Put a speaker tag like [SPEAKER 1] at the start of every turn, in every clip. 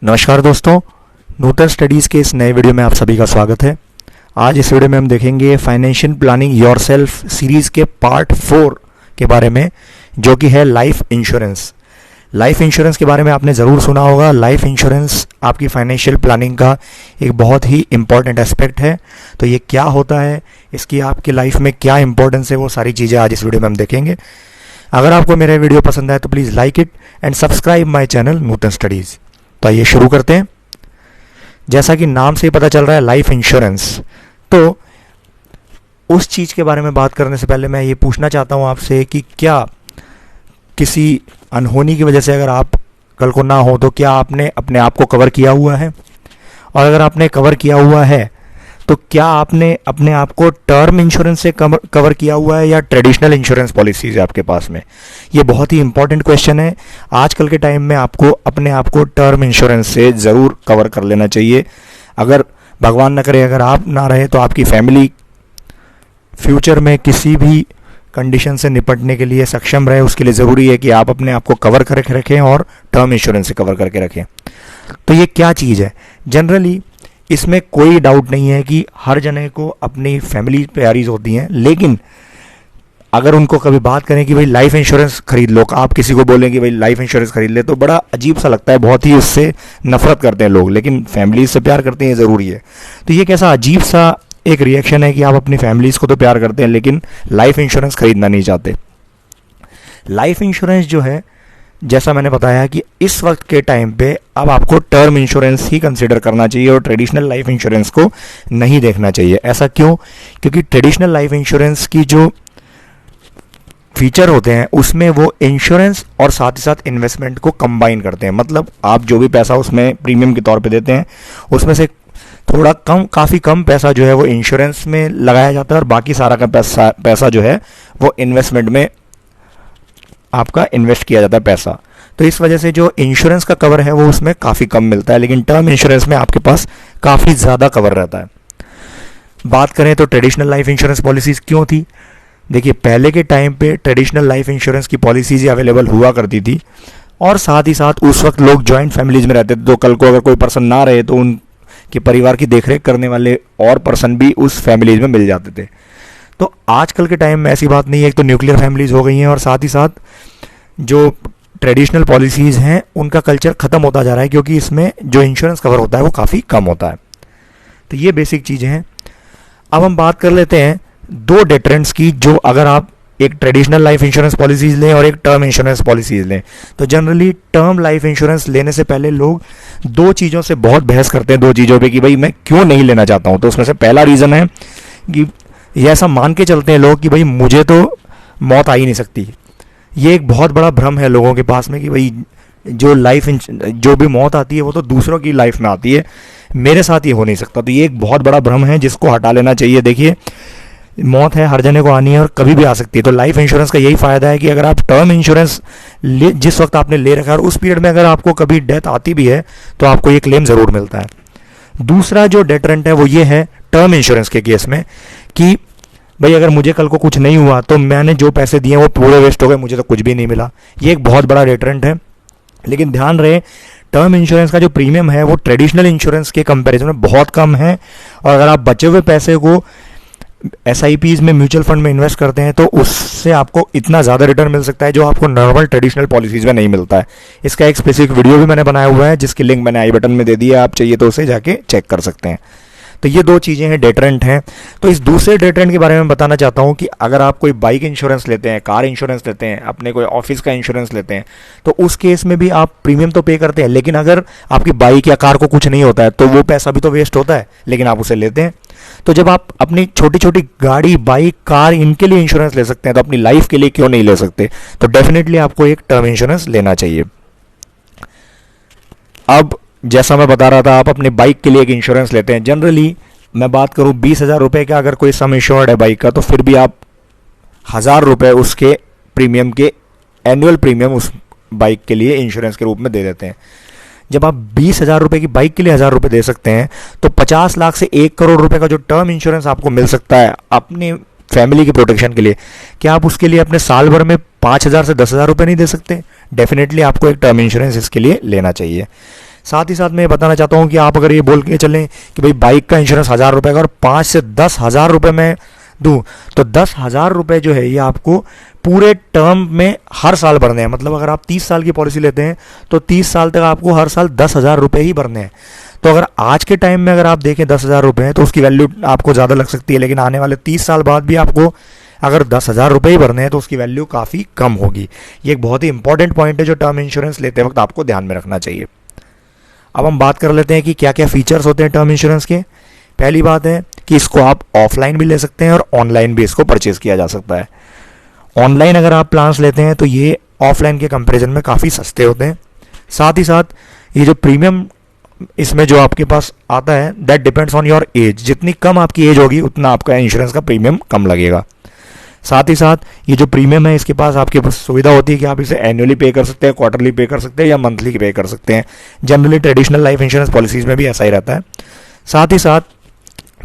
[SPEAKER 1] नमस्कार दोस्तों, नूतन स्टडीज़ के इस नए वीडियो में आप सभी का स्वागत है। आज इस वीडियो में हम देखेंगे फाइनेंशियल प्लानिंग योरसेल्फ सीरीज़ के पार्ट 4 के बारे में, जो कि है लाइफ इंश्योरेंस। लाइफ इंश्योरेंस के बारे में आपने ज़रूर सुना होगा। लाइफ इंश्योरेंस आपकी फाइनेंशियल प्लानिंग का एक बहुत ही इम्पॉर्टेंट एस्पेक्ट है। तो ये क्या होता है, इसकी आपकी लाइफ में क्या इंपॉर्टेंस है, वो सारी चीज़ें आज इस वीडियो में हम देखेंगे। अगर आपको मेरा वीडियो पसंद आए तो please like it and subscribe my channel Nutan studies. तो आइए शुरू करते हैं। जैसा कि नाम से ही पता चल रहा है लाइफ इंश्योरेंस, तो उस चीज़ के बारे में बात करने से पहले मैं ये पूछना चाहता हूँ आपसे कि क्या किसी अनहोनी की वजह से अगर आप कल को ना हो तो क्या आपने अपने आप को कवर किया हुआ है, और अगर आपने कवर किया हुआ है तो क्या आपने अपने आप को टर्म इंश्योरेंस से कवर किया हुआ है या ट्रेडिशनल इंश्योरेंस पॉलिसीज है आपके पास में। ये बहुत ही इंपॉर्टेंट क्वेश्चन है। आजकल के टाइम में आपको अपने आप को टर्म इंश्योरेंस से ज़रूर कवर कर लेना चाहिए। अगर भगवान न करे अगर आप ना रहे तो आपकी फैमिली फ्यूचर में किसी भी कंडीशन से निपटने के लिए सक्षम रहे, उसके लिए ज़रूरी है कि आप अपने आप को कवर करके रखें और टर्म इंश्योरेंस से कवर करके रखें। तो ये क्या चीज़ है, जनरली इसमें कोई डाउट नहीं है कि हर जने को अपनी फैमिली प्यारीज होती हैं, लेकिन अगर उनको कभी बात करें कि भाई लाइफ इंश्योरेंस खरीद लो, आप किसी को बोलें कि भाई लाइफ इंश्योरेंस खरीद ले, तो बड़ा अजीब सा लगता है, बहुत ही उससे नफरत करते हैं लोग, लेकिन फैमिली से प्यार करते हैं, ज़रूरी है। तो ये कैसा अजीब सा एक रिएक्शन है कि आप अपनी फैमिलीज़ को तो प्यार करते हैं लेकिन लाइफ इंश्योरेंस खरीदना नहीं चाहते। लाइफ इंश्योरेंस जो है, जैसा मैंने बताया कि इस वक्त के टाइम पे अब आपको टर्म इंश्योरेंस ही कंसीडर करना चाहिए और ट्रेडिशनल लाइफ इंश्योरेंस को नहीं देखना चाहिए। ऐसा क्यों? क्योंकि ट्रेडिशनल लाइफ इंश्योरेंस की जो फीचर होते हैं उसमें वो इंश्योरेंस और साथ ही साथ इन्वेस्टमेंट को कंबाइन करते हैं। मतलब आप जो भी पैसा उसमें प्रीमियम के तौर पे देते हैं उसमें से थोड़ा कम, काफ़ी कम पैसा जो है वो इंश्योरेंस में लगाया जाता है और बाकी सारा का पैसा जो है वो इन्वेस्टमेंट में आपका इन्वेस्ट किया जाता है पैसा। तो इस वजह से जो इंश्योरेंस का कवर है वो उसमें काफ़ी कम मिलता है, लेकिन टर्म इंश्योरेंस में आपके पास काफ़ी ज़्यादा कवर रहता है। बात करें तो ट्रेडिशनल लाइफ इंश्योरेंस पॉलिसीज़ क्यों थी? देखिए, पहले के टाइम पे ट्रेडिशनल लाइफ इंश्योरेंस की पॉलिसीज़ अवेलेबल हुआ करती थी और साथ ही साथ उस वक्त लोग जॉइंट फैमिलीज़ में रहते थे, तो कल को अगर कोई पर्सन ना रहे तो उनके परिवार की देखरेख करने वाले और पर्सन भी उस फैमिलीज़ में मिल जाते थे। तो आजकल के टाइम में ऐसी बात नहीं है, एक तो न्यूक्लियर फैमिलीज़ हो गई हैं और साथ ही साथ जो ट्रेडिशनल पॉलिसीज़ हैं उनका कल्चर ख़त्म होता जा रहा है, क्योंकि इसमें जो इंश्योरेंस कवर होता है वो काफ़ी कम होता है। तो ये बेसिक चीज़ें हैं। अब हम बात कर लेते हैं दो डेटरेंट्स की, जो अगर आप एक ट्रेडिशनल लाइफ इंश्योरेंस पॉलिसीज़ लें और एक टर्म इंश्योरेंस पॉलिसीज़ लें, तो जनरली टर्म लाइफ इंश्योरेंस लेने से पहले लोग दो चीज़ों से बहुत बहस करते हैं, दो चीज़ों पर कि भाई मैं क्यों नहीं लेना चाहता हूँ। तो उसमें से पहला रीज़न है कि ये ऐसा मान के चलते हैं लोग कि भाई मुझे तो मौत आ ही नहीं सकती। ये एक बहुत बड़ा भ्रम है लोगों के पास में कि भाई जो भी मौत आती है वो तो दूसरों की लाइफ में आती है, मेरे साथ ये हो नहीं सकता। तो ये एक बहुत बड़ा भ्रम है जिसको हटा लेना चाहिए। देखिए, मौत है, हर जने को आनी है और कभी भी आ सकती है। तो लाइफ इंश्योरेंस का यही फ़ायदा है कि अगर आप टर्म इंश्योरेंस जिस वक्त आपने ले रखा है और उस पीरियड में अगर आपको कभी डेथ आती भी है तो आपको ये क्लेम ज़रूर मिलता है। दूसरा जो डेटरेंट है वो ये है टर्म इंश्योरेंस के केस में कि भाई अगर मुझे कल को कुछ नहीं हुआ तो मैंने जो पैसे दिए वो पूरे वेस्ट हो गए, मुझे तो कुछ भी नहीं मिला। ये एक बहुत बड़ा डेटरेंट है। लेकिन ध्यान रहे, टर्म इंश्योरेंस का जो प्रीमियम है वो ट्रेडिशनल इंश्योरेंस के कंपैरिजन में बहुत कम है, और अगर आप बचे हुए पैसे को SIPs में, म्यूचुअल फंड में इन्वेस्ट करते हैं तो उससे आपको इतना ज़्यादा रिटर्न मिल सकता है जो आपको नॉर्मल ट्रेडिशनल पॉलिसीज़ में नहीं मिलता है। इसका एक स्पेसिफिक वीडियो भी मैंने बनाया हुआ है जिसकी लिंक मैंने आई बटन में दे दी है, आप चाहिए तो उसे जाके चेक कर सकते हैं। तो ये दो चीज़ें हैं, डेटरेंट हैं। तो इस दूसरे डेटरेंट के बारे में बताना चाहता हूँ कि अगर आप कोई बाइक इंश्योरेंस लेते हैं, कार इंश्योरेंस लेते हैं, अपने कोई ऑफिस का इंश्योरेंस लेते हैं, तो उस केस में भी आप प्रीमियम तो पे करते हैं, लेकिन अगर आपकी बाइक या कार को कुछ नहीं होता है तो वो पैसा भी तो वेस्ट होता है, लेकिन आप उसे लेते हैं। तो जब आप अपनी छोटी छोटी गाड़ी, बाइक, कार, इनके लिए इंश्योरेंस ले सकते हैं तो अपनी लाइफ के लिए क्यों नहीं ले सकते? तो डेफिनेटली आपको एक टर्म इंश्योरेंस लेना चाहिए। अब जैसा मैं बता रहा था, आप अपने बाइक के लिए एक इंश्योरेंस लेते हैं। जनरली मैं बात करूं 20,000 रुपये का अगर कोई सम इंश्योर्ड है बाइक का, तो फिर भी आप 1,000 रुपये उसके प्रीमियम के, एनुअल प्रीमियम उस बाइक के लिए इंश्योरेंस के रूप में दे देते हैं। जब आप 20,000 रुपये की बाइक के लिए 1,000 रुपये दे सकते हैं तो 50 लाख से 1 करोड़ रुपए का जो टर्म इंश्योरेंस आपको मिल सकता है अपनी फैमिली की प्रोटेक्शन के लिए, क्या आप उसके लिए अपने साल भर में 5,000 से 10,000 रुपये नहीं दे सकते? डेफिनेटली आपको एक टर्म इंश्योरेंस इसके लिए लेना चाहिए। साथ ही साथ मैं बताना चाहता हूँ कि आप अगर ये बोल के चलें कि भाई बाइक का इंश्योरेंस 1,000 रुपये का और 5 से 10,000 रुपये मैं दूँ, तो 10,000 रुपये जो है ये आपको पूरे टर्म में हर साल भरने हैं। मतलब अगर आप 30 साल की पॉलिसी लेते हैं तो 30 साल तक आपको हर साल 10,000 रुपये ही भरने हैं। तो अगर आज के टाइम में अगर आप देखें 10,000 रुपये हैं तो उसकी वैल्यू आपको ज़्यादा लग सकती है, लेकिन आने वाले 30 साल बाद भी आपको अगर 10,000 रुपये ही भरने हैं तो उसकी वैल्यू काफ़ी कम होगी। ये एक बहुत ही इंपॉर्टेंट पॉइंट है जो टर्म इंश्योरेंस लेते वक्त आपको ध्यान में रखना चाहिए। अब हम बात कर लेते हैं कि क्या क्या फीचर्स होते हैं टर्म इंश्योरेंस के। पहली बात है कि इसको आप ऑफलाइन भी ले सकते हैं और ऑनलाइन भी इसको परचेज किया जा सकता है। ऑनलाइन अगर आप प्लान्स लेते हैं तो ये ऑफलाइन के कंपैरिजन में काफ़ी सस्ते होते हैं। साथ ही साथ ये जो प्रीमियम इसमें जो आपके पास आता है that depends on your age. जितनी कम आपकी एज होगी उतना आपका इंश्योरेंस का प्रीमियम कम लगेगा। साथ ही साथ ये जो प्रीमियम है इसके पास आपके पास सुविधा होती है कि आप इसे एनुअली पे कर सकते हैं, क्वार्टरली पे कर सकते हैं या मंथली पे कर सकते हैं। Generally traditional life insurance policies में भी ऐसा ही रहता है। साथ ही साथ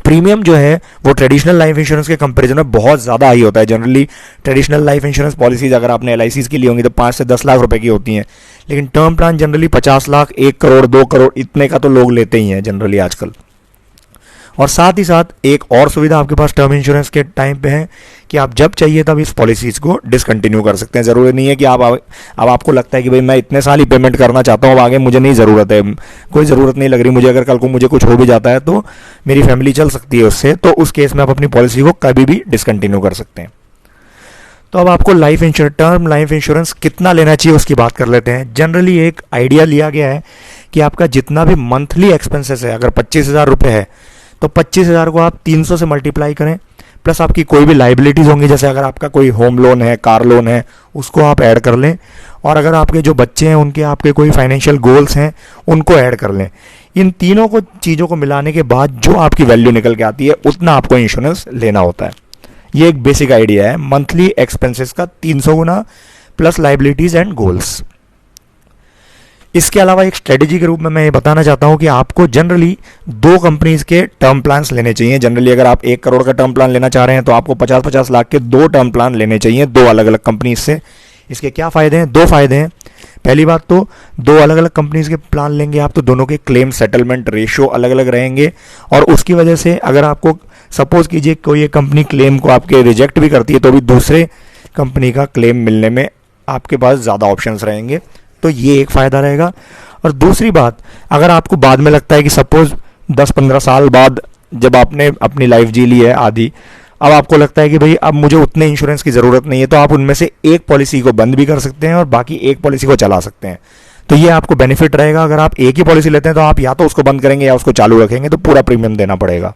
[SPEAKER 1] प्रीमियम जो है वो ट्रेडिशनल लाइफ इंश्योरेंस के कंपैरिजन में बहुत ज़्यादा हाई होता है। Generally traditional life insurance policies अगर आपने LICs की ली होंगी तो 5 से 10 लाख रुपए की होती हैं, लेकिन term plan generally 50 lakh, 1 crore, 2 crore इतने का तो लोग लेते ही हैं जनरली आजकल। और साथ ही साथ एक और सुविधा आपके पास टर्म इंश्योरेंस के टाइम पे है कि आप जब चाहिए तब इस पॉलिसीज़ को डिसकंटिन्यू कर सकते हैं। ज़रूरी नहीं है कि अब आपको लगता है कि भाई मैं इतने साल ही पेमेंट करना चाहता हूँ, अब आगे मुझे नहीं ज़रूरत है, कोई ज़रूरत नहीं लग रही मुझे, अगर कल को मुझे कुछ हो भी जाता है तो मेरी फैमिली चल सकती है उससे, तो उस केस में आप अपनी पॉलिसी को कभी भी डिसकंटिन्यू कर सकते हैं। तो अब आपको टर्म लाइफ इंश्योरेंस कितना लेना चाहिए उसकी बात कर लेते हैं। जनरली एक आइडिया लिया गया है कि आपका जितना भी मंथली एक्सपेंसेस है, अगर 25,000 रुपये है तो 25,000 को आप 300 से मल्टीप्लाई करें, प्लस आपकी कोई भी लाइबिलिटीज़ होंगी, जैसे अगर आपका कोई होम लोन है, कार लोन है, उसको आप ऐड कर लें, और अगर आपके जो बच्चे हैं उनके आपके कोई फाइनेंशियल गोल्स हैं उनको ऐड कर लें। इन तीनों को चीज़ों को मिलाने के बाद जो आपकी वैल्यू निकल के आती है उतना आपको इंश्योरेंस लेना होता है। ये एक बेसिक आइडिया है मंथली एक्सपेंसेस का 300 गुना प्लस लाइबिलिटीज़ एंड गोल्स। इसके अलावा एक स्ट्रेटेजी के रूप में मैं ये बताना चाहता हूँ कि आपको जनरली 2 कंपनीज के टर्म प्लान्स लेने चाहिए। जनरली अगर आप 1 करोड़ का टर्म प्लान लेना चाह रहे हैं तो आपको 50-50 लाख के 2 टर्म प्लान लेने चाहिए 2 अलग अलग कंपनीज से। इसके क्या फ़ायदे हैं? 2 फ़ायदे हैं। पहली बात तो 2 अलग अलग कंपनीज के प्लान लेंगे आप तो दोनों के क्लेम सेटलमेंट रेशियो अलग अलग रहेंगे, और उसकी वजह से अगर आपको सपोज कीजिए कोई एक कंपनी क्लेम को आपके रिजेक्ट भी करती है तो भी दूसरे कंपनी का क्लेम मिलने में आपके पास ज़्यादा ऑप्शंस रहेंगे, तो ये एक फ़ायदा रहेगा। और दूसरी बात, अगर आपको बाद में लगता है कि सपोज 10-15 साल बाद जब आपने अपनी लाइफ जी ली है आधी, अब आपको लगता है कि भाई अब मुझे उतने इंश्योरेंस की ज़रूरत नहीं है, तो आप उनमें से एक पॉलिसी को बंद भी कर सकते हैं और बाकी एक पॉलिसी को चला सकते हैं। तो ये आपको बेनिफिट रहेगा। अगर आप एक ही पॉलिसी लेते हैं तो आप या तो उसको बंद करेंगे या उसको चालू रखेंगे, तो पूरा प्रीमियम देना पड़ेगा।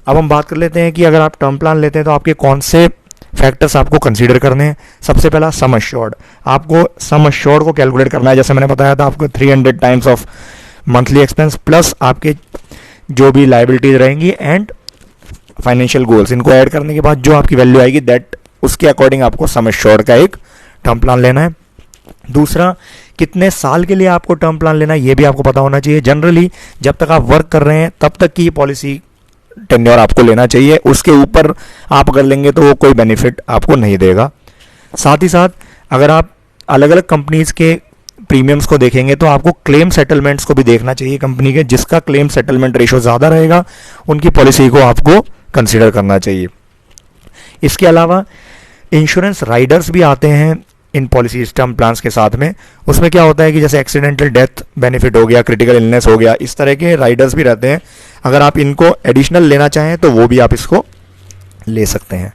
[SPEAKER 1] अब हम बात कर लेते हैं कि अगर आप टर्म प्लान लेते हैं तो आपके कौन से फैक्टर्स आपको कंसीडर करने हैं। सबसे पहला सम अश्योर्ड, आपको सम अश्योर्ड को कैलकुलेट करना है। जैसे मैंने बताया था आपको 300 times of monthly expense plus आपके जो भी लाइबिलिटीज रहेंगी एंड फाइनेंशियल गोल्स, इनको ऐड करने के बाद जो आपकी वैल्यू आएगी दैट उसके अकॉर्डिंग आपको सम अश्योर्ड का एक टर्म प्लान लेना है। दूसरा, कितने साल के लिए आपको टर्म प्लान लेना है ये भी आपको पता होना चाहिए। जनरली जब तक आप वर्क कर रहे हैं तब तक की पॉलिसी टेन्योर आपको लेना चाहिए, उसके ऊपर आप अगर लेंगे तो वो कोई बेनिफिट आपको नहीं देगा। साथ ही साथ अगर आप अलग अलग कंपनीज के प्रीमियम्स को देखेंगे तो आपको क्लेम सेटलमेंट्स को भी देखना चाहिए कंपनी के। जिसका क्लेम सेटलमेंट रेशो ज़्यादा रहेगा उनकी पॉलिसी को आपको कंसिडर करना चाहिए। इसके अलावा इंश्योरेंस राइडर्स भी आते हैं इन पॉलिसीज टर्म प्लान्स के साथ में। उसमें क्या होता है कि जैसे एक्सीडेंटल डेथ बेनिफिट हो गया, क्रिटिकल इलनेस हो गया, इस तरह के राइडर्स भी रहते हैं। अगर आप इनको एडिशनल लेना चाहें तो वो भी आप इसको ले सकते हैं।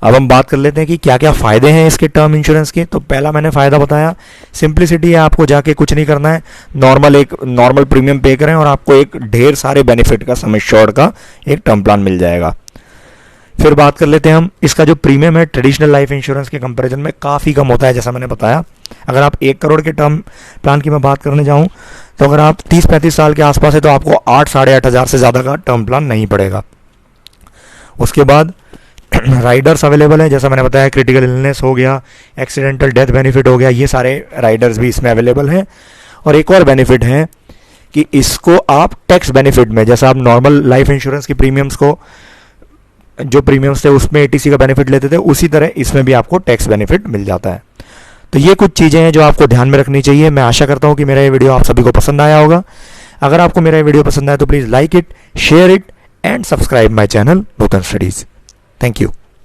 [SPEAKER 1] अब हम बात कर लेते हैं कि क्या क्या फ़ायदे हैं इसके टर्म इंश्योरेंस के। तो पहला मैंने फ़ायदा बताया, सिंप्लिसिटी है, आपको जाके कुछ नहीं करना है, नॉर्मल प्रीमियम पे करें और आपको एक ढेर सारे बेनिफिट का सम एश्योर्ड का एक टर्म प्लान मिल जाएगा। फिर बात कर लेते हैं हम, इसका जो प्रीमियम है ट्रेडिशनल लाइफ इंश्योरेंस के कंपैरिजन में काफ़ी कम होता है। जैसा मैंने बताया, अगर आप 1 करोड़ के टर्म प्लान की मैं बात करने जाऊं तो अगर आप 30-35 साल के आसपास है तो आपको 8-8.5 हज़ार से ज़्यादा का टर्म प्लान नहीं पड़ेगा। उसके बाद राइडर्स अवेलेबल है, जैसा मैंने बताया क्रिटिकल इलनेस हो गया, एक्सीडेंटल डेथ बेनिफिट हो गया, ये सारे राइडर्स भी इसमें अवेलेबल हैं। और एक और बेनिफिट है कि इसको आप टैक्स बेनिफिट में, जैसा आप नॉर्मल लाइफ इंश्योरेंस की प्रीमियम्स को जो प्रीमियम्स थे उसमें ATC का बेनिफिट लेते थे, उसी तरह इसमें भी आपको टैक्स बेनिफिट मिल जाता है। तो ये कुछ चीज़ें हैं जो आपको ध्यान में रखनी चाहिए। मैं आशा करता हूँ कि मेरा ये वीडियो आप सभी को पसंद आया होगा। अगर आपको मेरा ये वीडियो पसंद आया तो please like it, share it and subscribe my channel Nutan studies. Thank you.